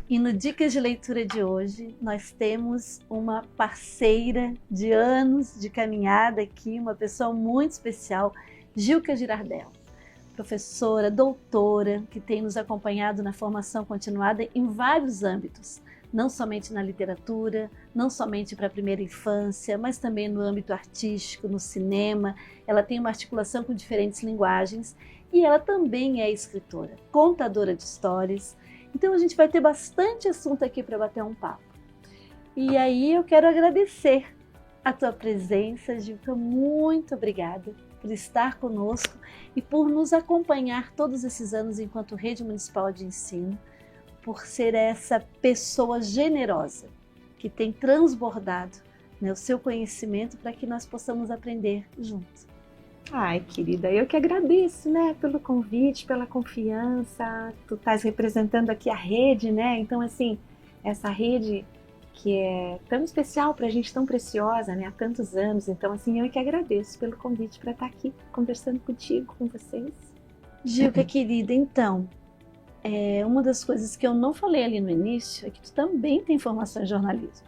E no Dicas de Leitura de hoje, nós temos uma parceira de anos de caminhada aqui, uma pessoa muito especial, Gilca Girardello, professora, doutora, que tem nos acompanhado na formação continuada em vários âmbitos, não somente na literatura, não somente para a primeira infância, mas também no âmbito artístico, no cinema. Ela tem uma articulação com diferentes linguagens e ela também é escritora, contadora de histórias. Então a gente vai ter bastante assunto aqui para bater um papo. E aí eu quero agradecer a tua presença, Gilca, muito obrigada por estar conosco e por nos acompanhar todos esses anos enquanto Rede Municipal de Ensino, por ser essa pessoa generosa que tem transbordado, né, o seu conhecimento para que nós possamos aprender juntos. Ai, querida, eu que agradeço, né, pelo convite, pela confiança. Tu estás representando aqui a rede, né? Então, assim, essa rede que é tão especial para a gente, tão preciosa, né, há tantos anos. Então, assim, eu que agradeço pelo convite para estar aqui conversando contigo, com vocês. Gilca, querida, então, uma das coisas que eu não falei ali no início é que tu também tem formação em jornalismo.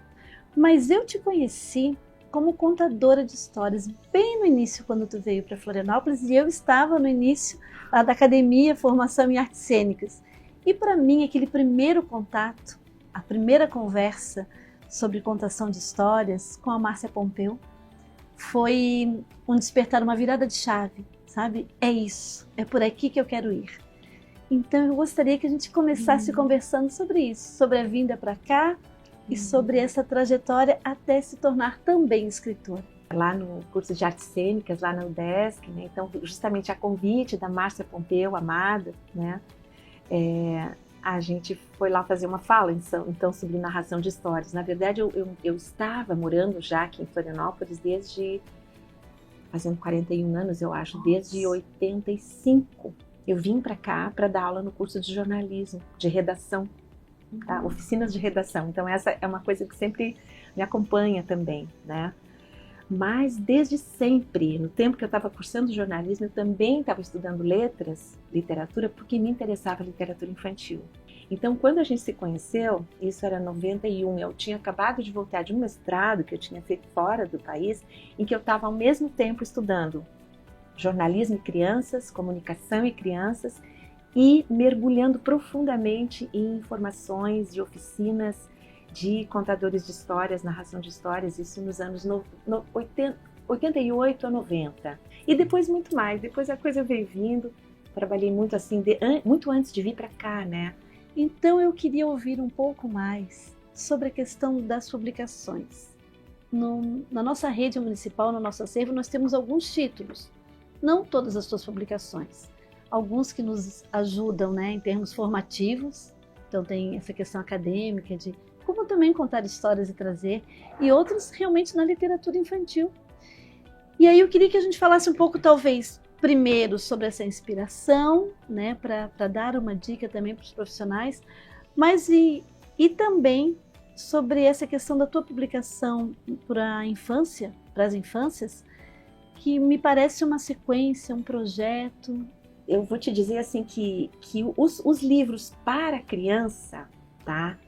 Mas eu te conheci como contadora de histórias bem no início, quando tu veio para Florianópolis, e eu estava no início lá da academia, formação em artes cênicas. E para mim, aquele primeiro contato, a primeira conversa sobre contação de histórias com a Márcia Pompeu, foi um despertar, uma virada de chave, sabe? É isso, é por aqui que eu quero ir. Então eu gostaria que a gente começasse conversando sobre isso, sobre a vinda para cá e sobre essa trajetória até se tornar também escritora. Lá no curso de artes cênicas, lá na UDESC, né? Então justamente a convite da Márcia Pompeu, amada, né? A gente foi lá fazer uma fala então sobre narração de histórias. Na verdade eu estava morando já aqui em Florianópolis desde, fazendo 41 anos eu acho, desde 85. Eu vim para cá para dar aula no curso de jornalismo, de redação, tá? Oficinas de redação. Então essa é uma coisa que sempre me acompanha também, né? Mas desde sempre, no tempo que eu estava cursando jornalismo, eu também estava estudando letras, literatura, porque me interessava a literatura infantil. Então quando a gente se conheceu, isso era 91, eu tinha acabado de voltar de um mestrado que eu tinha feito fora do país, em que eu estava ao mesmo tempo estudando jornalismo e crianças, comunicação e crianças, e mergulhando profundamente em informações de oficinas de contadores de histórias, narração de histórias, isso nos anos 88 a 90. E depois muito mais, depois a coisa veio vindo, trabalhei muito assim, muito antes de vir para cá, né? Então eu queria ouvir um pouco mais sobre a questão das publicações. Na nossa rede municipal, no nosso acervo, nós temos alguns títulos. Não todas as suas publicações, alguns que nos ajudam, né, em termos formativos, então tem essa questão acadêmica de como também contar histórias e trazer, e outros realmente na literatura infantil. E aí eu queria que a gente falasse um pouco, talvez, primeiro sobre essa inspiração, né, para dar uma dica também para os profissionais, mas e também sobre essa questão da tua publicação para a infância, para as infâncias, que me parece uma sequência, um projeto. Eu vou te dizer assim que os livros para criança, tá?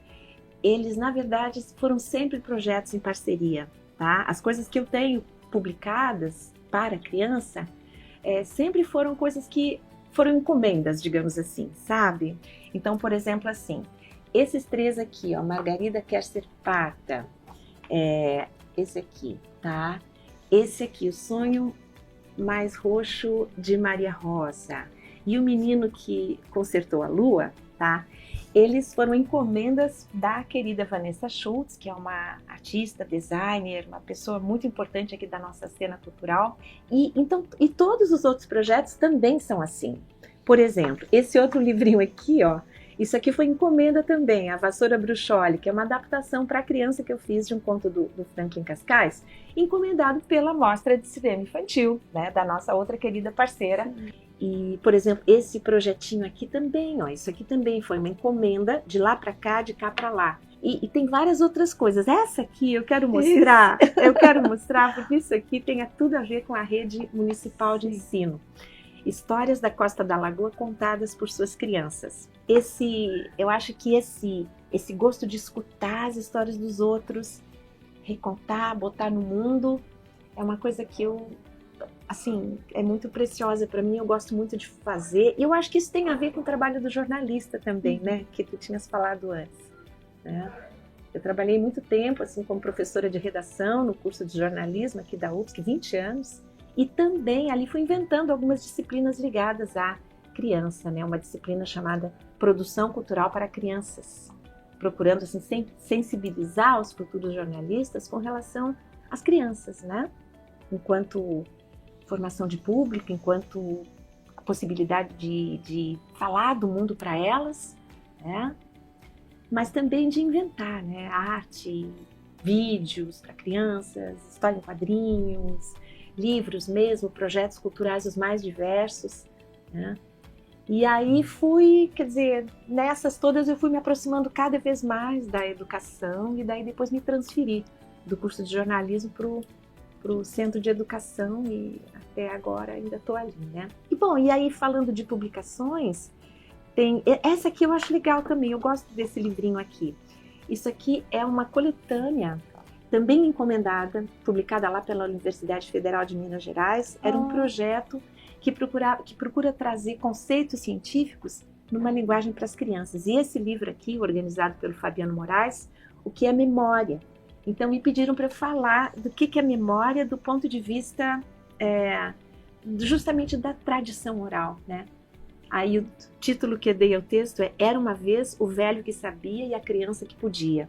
Eles na verdade foram sempre projetos em parceria, tá? As coisas que eu tenho publicadas para criança sempre foram coisas que foram encomendas, digamos assim, sabe? Então, por exemplo, assim, esses três aqui, ó, Margarida Quer Ser Parda, esse aqui, tá? Esse aqui, O Sonho Mais Roxo de Maria Rosa, e O Menino que Consertou a Lua, tá? Eles foram encomendas da querida Vanessa Schultz, que é uma artista, designer, uma pessoa muito importante aqui da nossa cena cultural. E todos os outros projetos também são assim. Por exemplo, esse outro livrinho aqui, ó, isso aqui foi encomenda também, A Vassoura Bruxoli, que é uma adaptação para criança que eu fiz de um conto do Franklin Cascais, encomendado pela Mostra de Cinema Infantil, né, da nossa outra querida parceira. E, por exemplo, esse projetinho aqui também, ó, isso aqui também foi uma encomenda de lá para cá, de cá para lá. E tem várias outras coisas. Essa aqui eu quero mostrar, porque isso aqui tem tudo a ver com a rede municipal de ensino. Histórias da Costa da Lagoa contadas por suas crianças. Eu acho que esse gosto de escutar as histórias dos outros, recontar, botar no mundo, é uma coisa que assim, é muito preciosa para mim, eu gosto muito de fazer. E eu acho que isso tem a ver com o trabalho do jornalista também, né? Que tu tinhas falado antes, né? Eu trabalhei muito tempo, assim, como professora de redação no curso de jornalismo aqui da UFSC, 20 anos. E também ali fui inventando algumas disciplinas ligadas à criança, né? Uma disciplina chamada Produção Cultural para Crianças, procurando, assim, sensibilizar os futuros jornalistas com relação às crianças, né? Enquanto formação de público, enquanto possibilidade de falar do mundo para elas, né? Mas também de inventar, né? Arte, vídeos para crianças, história em quadrinhos, livros mesmo, projetos culturais os mais diversos, né? E aí quer dizer, nessas todas eu fui me aproximando cada vez mais da educação e daí depois me transferi do curso de jornalismo para o Centro de Educação e até agora ainda estou ali, né? E bom, e aí falando de publicações, essa aqui eu acho legal também, eu gosto desse livrinho aqui. Isso aqui é uma coletânea, também encomendada, publicada lá pela Universidade Federal de Minas Gerais. Era um projeto que procura trazer conceitos científicos numa linguagem para as crianças. E esse livro aqui, organizado pelo Fabiano Moraes, o que é memória. Então me pediram para falar do que é memória do ponto de vista justamente da tradição oral, né? Aí o título que eu dei ao texto é Era uma vez o velho que sabia e a criança que podia,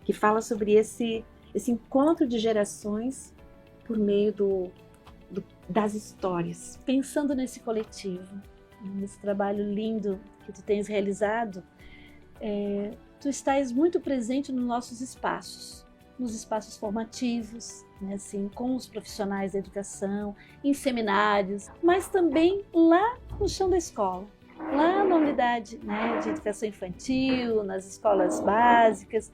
que fala sobre esse encontro de gerações por meio das histórias. Pensando nesse coletivo, nesse trabalho lindo que tu tens realizado, tu estás muito presente nos nossos espaços formativos, né, assim, com os profissionais da educação, em seminários, mas também lá no chão da escola, lá na unidade, né, de educação infantil, nas escolas básicas.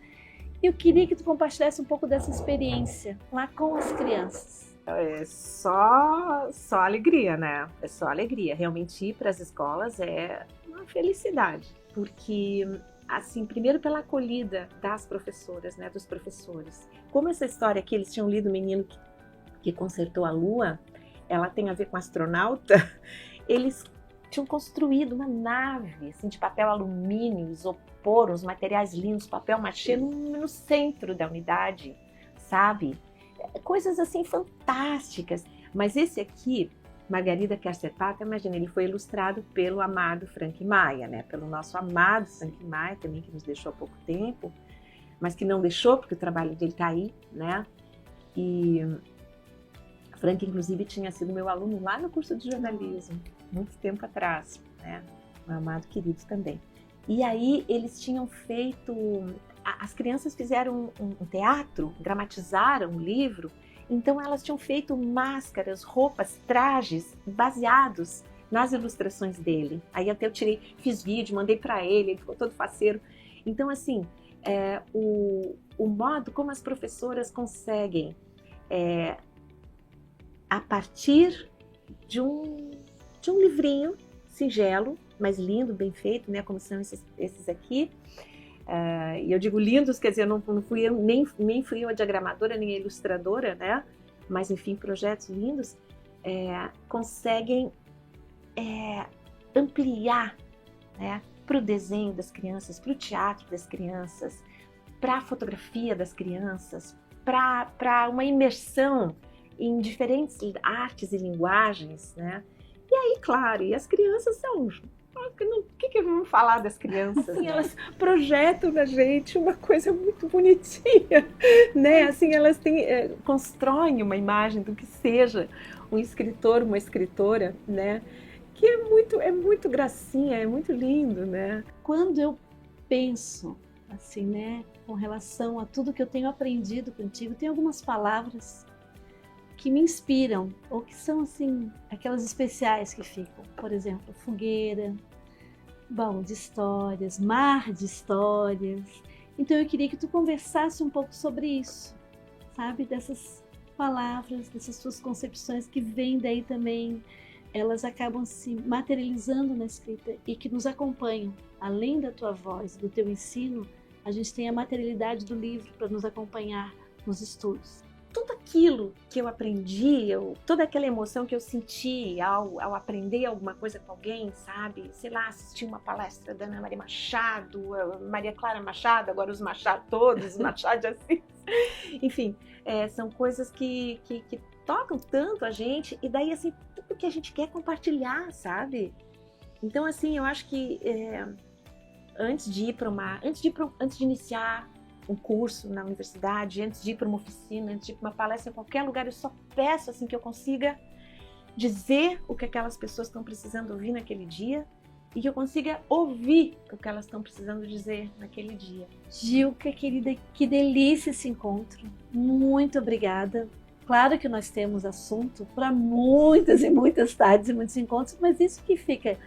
Eu queria que tu compartilhasse um pouco dessa experiência lá com as crianças. É só alegria, né? É só alegria. Realmente ir para as escolas é uma felicidade, porque assim, primeiro pela acolhida das professoras, né, dos professores. Como essa história aqui, eles tinham lido O Menino que Consertou a Lua, ela tem a ver com astronauta, eles tinham construído uma nave assim, de papel alumínio, isopor, uns materiais lindos, papel machê no centro da unidade, sabe? Coisas assim fantásticas. Mas esse aqui, Margarida Quer Ser Pátria, imagina, ele foi ilustrado pelo amado Frank Maia, né? Pelo nosso amado Frank Maia, também que nos deixou há pouco tempo, mas que não deixou porque o trabalho dele está aí, né? E Frank, inclusive, tinha sido meu aluno lá no curso de jornalismo, muito tempo atrás, né? Um amado querido também. E aí eles tinham feito, as crianças fizeram um teatro, dramatizaram o livro. Então elas tinham feito máscaras, roupas, trajes baseados nas ilustrações dele. Aí até eu fiz vídeo, mandei para ele ficou todo faceiro. Então assim, o modo como as professoras conseguem, a partir de um livrinho singelo, mas lindo, bem feito, né? Como são esses aqui. E eu digo lindos, quer dizer, não fui eu, nem fui eu a diagramadora, nem a ilustradora, né? Mas, enfim, projetos lindos conseguem ampliar, né? Para o desenho das crianças, para o teatro das crianças, para a fotografia das crianças, para uma imersão em diferentes artes e linguagens, né? E aí, claro, e as crianças são... O que vamos falar das crianças? Assim, né? Elas projetam na gente uma coisa muito bonitinha, né? Assim, elas constroem uma imagem do que seja um escritor, uma escritora, né? Que é muito gracinha, é muito lindo, né? Quando eu penso, assim, né, com relação a tudo que eu tenho aprendido contigo, tem algumas palavras que me inspiram, ou que são, assim, aquelas especiais que ficam. Por exemplo, fogueira, baú de histórias, mar de histórias. Então eu queria que tu conversasse um pouco sobre isso, sabe? Dessas palavras, dessas tuas concepções que vêm daí também elas acabam se materializando na escrita e que nos acompanham. Além da tua voz, do teu ensino, a gente tem a materialidade do livro para nos acompanhar nos estudos. Tudo aquilo que eu aprendi, toda aquela emoção que eu senti ao aprender alguma coisa com alguém, sabe? Sei lá, assistir uma palestra da Ana Maria Machado, Maria Clara Machado, agora os Machado todos, os Machado de Assis. Enfim, são coisas que tocam tanto a gente, e daí, assim, tudo que a gente quer compartilhar, sabe? Então, assim, eu acho que antes de iniciar um curso na universidade, antes de ir para uma oficina, antes de ir para uma palestra em qualquer lugar, eu só peço assim que eu consiga dizer o que aquelas pessoas estão precisando ouvir naquele dia e que eu consiga ouvir o que elas estão precisando dizer naquele dia. Gilka, querida, que delícia esse encontro. Muito obrigada. Claro que nós temos assunto para muitas e muitas tardes e muitos encontros, mas isso que fica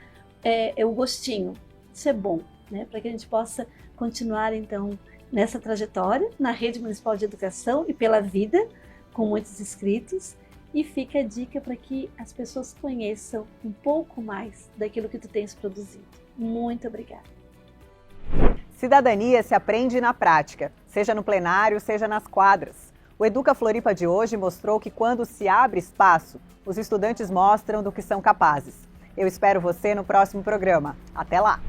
é o gostinho. Isso é bom, né? Para que a gente possa continuar, então, nessa trajetória, na Rede Municipal de Educação e pela vida, com muitos inscritos. E fica a dica para que as pessoas conheçam um pouco mais daquilo que tu tens produzido. Muito obrigada. Cidadania se aprende na prática, seja no plenário, seja nas quadras. O Educa Floripa de hoje mostrou que quando se abre espaço, os estudantes mostram do que são capazes. Eu espero você no próximo programa. Até lá!